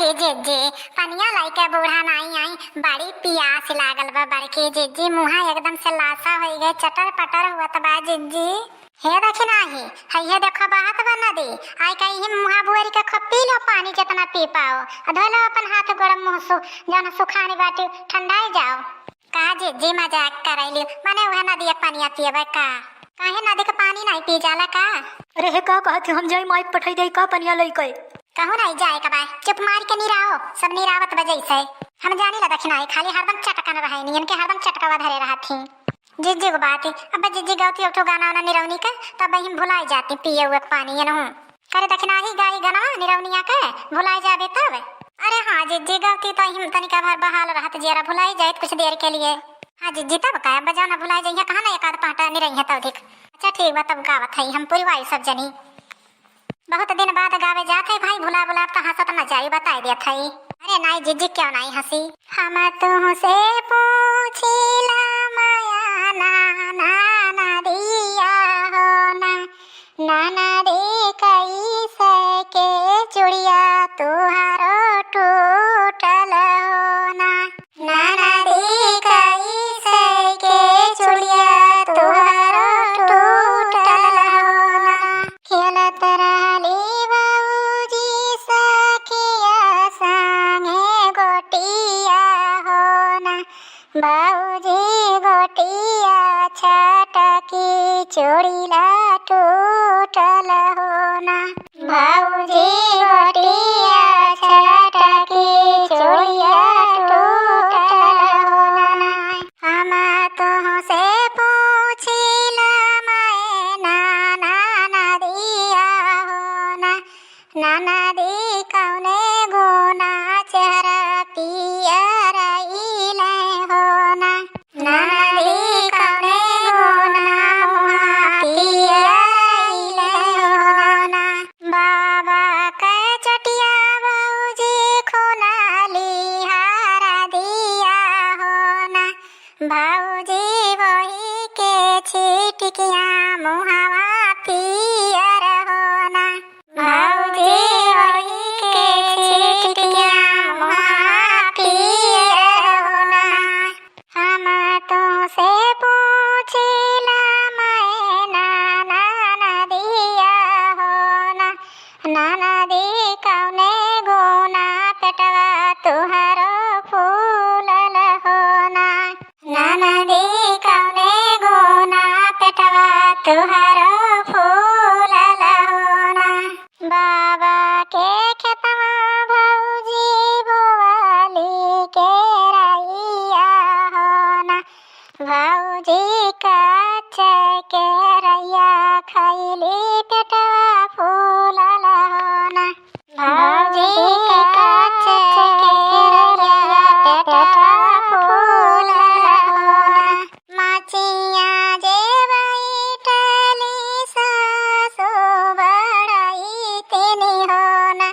बड़के जेजे पनिया लाइके बूढ़ा नाई आई बड़ी पियास लागल बा बड़के जेजे मुहा एकदम से लासा हो गए चटर पटर हुआ बा जेजे हे देखी नाही हे देखो बहत बा नदी आई कहीं मुहा बुआरी के खपी लो पानी जितना पी पाओ धोलो अपन हाथ गोड़ मुंह जौन सुखानी बाटी ठंडाई जाओ का जेजे मजाक करैली माने वह नदी के पानी पिएबे का काहे नदी के पानी नहीं पी जाला का अरे हे का कहत हम जाई माइक पठाई दे का पनिया लइके कहू नहीं जाए का बा चुप मार के निराओ सब निरावत बजै से हम जानी ला दखना खाली हरदम चटकन रहे नियन के हरदम चटकवा धरे रहत थी जिज्जी को बात अब जिज्जी गाती अब तो गाना वाला निरवनी का तब हम भुलाई जाती पिए हुए पानी न करे दखना ही गाई गाना निरवनिया के भुलाई जाबे तब अरे हाँ जिज्जी गाती तो हम तनिका भर बहाल रहत जरा भुलाई जाए कुछ देर के लिए हाँ जिज्जी तब का बजाना भुलाई जाइए कहां ना एक आध पाटा नहीं रही तब ठीक अच्छा ठीक बा तब गावत है हम पूरी वाई सब जनी बहुत दिन बाद गावे जाते भाई भुला बुला तो हंसत न जाई बताई दिया थई अरे नहीं जिज्जी क्यों नहीं हंसी हम तुमसे पूछिला माया ना ना ना दिया हो ना दे कैसे के चुड़िया तुहारो टूटल हो ना दे कैसे के चुड़िया तुहारो टूटल हो खेलत रहली बाबूजी सखिया संगे गोटिया हो बाबूजी गोटिया छटकी चूड़ीला टूटल हो बाबूजी गोटिया छटकी चूड़िया टूटल हो हम तुमसे पूछिला मैं ना दिया हो ना दी कौने गुना चेहरा पियरइले हो ना दी कौने गुना पियरइले हो बाबा के चटिया बाबूजी खुनाली हारा दिया हो भाऊजी वही के छिटकिया मुहावा पियर हो भाऊजी वही के छिटकिया मुहावा पियर हो हम तुमसे पूछिला मैं ना दिया हो ना दी कौने गुना पेटवा तुहारो फूलल हो ना दी कौने गुना पेटवा तुहारो फूलल हो बाबा के खेतवा भौजी बोवाली के रैया हो भौजी कच्चे के रैया खैली पेटवा फूलल हो भौजी कच्चे के रैया पेटवा फूलल हो माचिया जे बैठली सासु बड़ई तिनी हो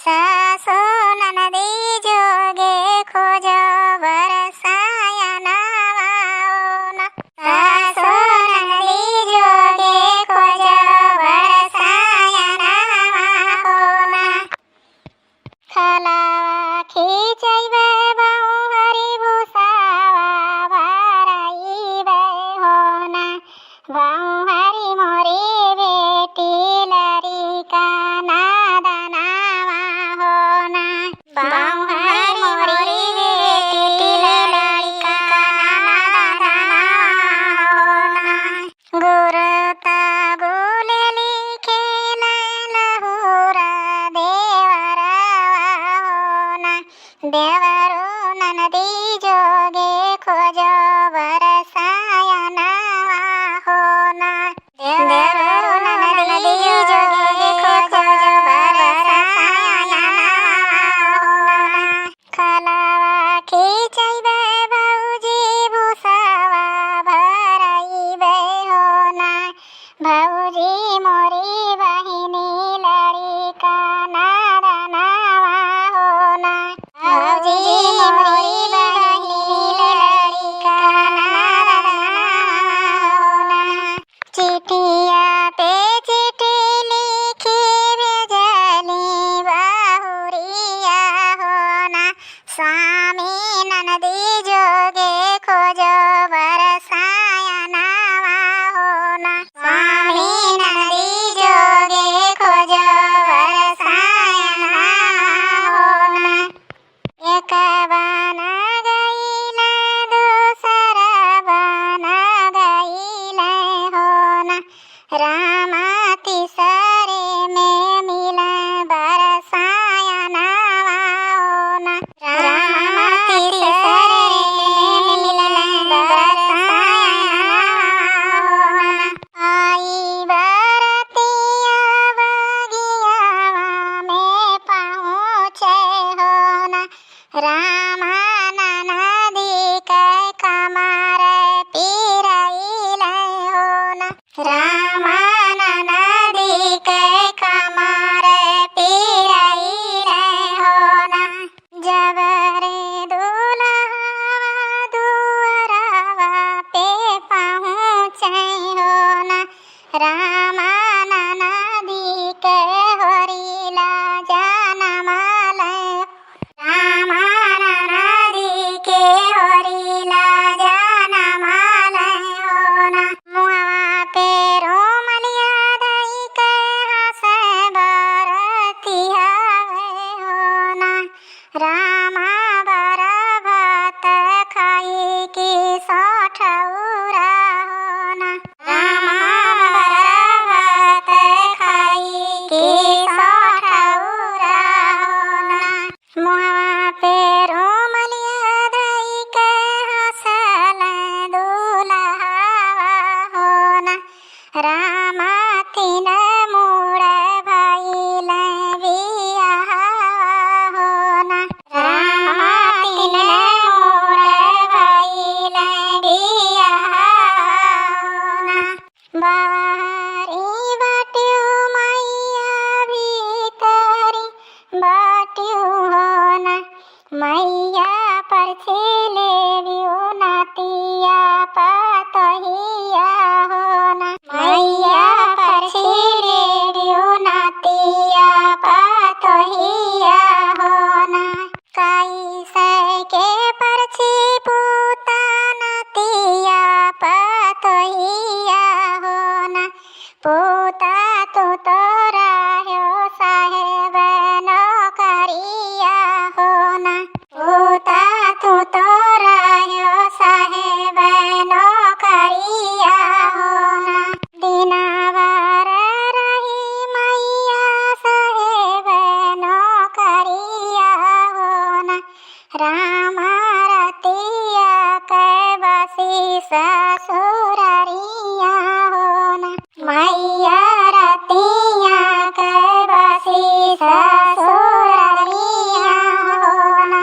सासु ननदी जोगे खोजो बरसाया नावा सासु ननदी जोगे खोजो बरसाया नावा खलावा खींचैबे बाऊ हरी भूसावा भराइबे हो बाऊ हरी मोरी बेटी लरिका नादनावा हो बाऊ हरी मोरी बेटी लरिका नादनावा हो गुरुता गुलेली खेले लहुरा देवरवा हो देवरो ननदी जोगे खोजो बरसाया नावा हो देवरो ननदी जोगे खोजो बरसाया नावा हो खलावा खींचैबे भौजी भूसावा भराइबे हो भौजी मोरी बहिनी लड़िका नादनावा हो भौजी रामा नदी के कमर पिराइल होना रामा नदी के कमर पिराइल होना जब रे दुल्हा दुअरवा पे पहुँचे होना रामा नदी के होरिला जनमाल रामा नदी के होरिला जनमाल होना मुआ पे रोमलिया दई के हंसे बरतिया होना रामा बर भात खाई की सोठौरा होना रामा बर भात खाई की सोठौरा होना मुआ पे रोमलिया दई के हंसल दुल्हा होना रामा तीन मूड़ भइल बियाह होना रामा तीन मूड़ भइल बियाह होना बारी बाटियो मैया भीतरी बाटियो होना मैया पर छेले बियो नातिया पतहिया होना मैया पर छेले बियो नातिया पतहिया होना कैसे के परछी पूता नातिया पतहिया होना पूता तो तोरा हो साहेब नौकरिया होना पूता तो तोरा हो साहेब नौकरिया होना दिनावर रही मैया साहेब नौकरिया होना रामा रतिया के बसी ससुररिया होना मैया रतिया के बसी ससुररिया होना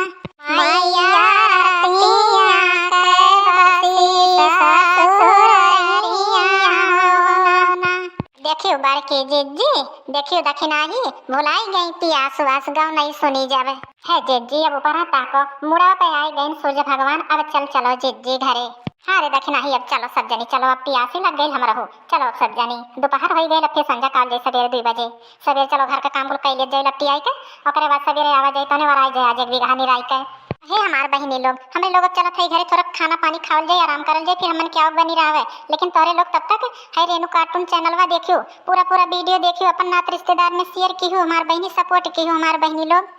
मैया रतिया के बसी ससुररिया होना देखियो बड़की जिज्जी देखियो दखिनाही भुलाई गई पियास वास गाँव नहीं सुनी जावे है जिज्जी अब ऊपर ताको मुड़ा पे आई गई सूर्य भगवान अब चलो जिज्जी घरे हाँ रे दखिनाही अब चलो सब जनी चलो अब पियासी लग गई हमरा हो चलो अब सब जनी दोपहर हो गई अब फिर संजा काल जाए सवेरे 2 बजे सवेरे चलो घर का काम कुल कैले जाए लपटी आई के ओकरे बाद सवेरे आवा जाए तने वराई जाए आज एक बीघा निराई के हे हमार बहिनी लोग हमरे लोग चलो थई घरे थोड़ा खाना पानी खावल जाए आराम करल जाए फिर हमन क्या बनी रहे लेकिन तोरे लोग तब तक है रेनू कार्टून चैनलवा देखियो पूरा वीडियो देखियो अपन नात रिश्तेदार में शेयर की हमार बहिनी सपोर्ट की हमार बहिनी लोग।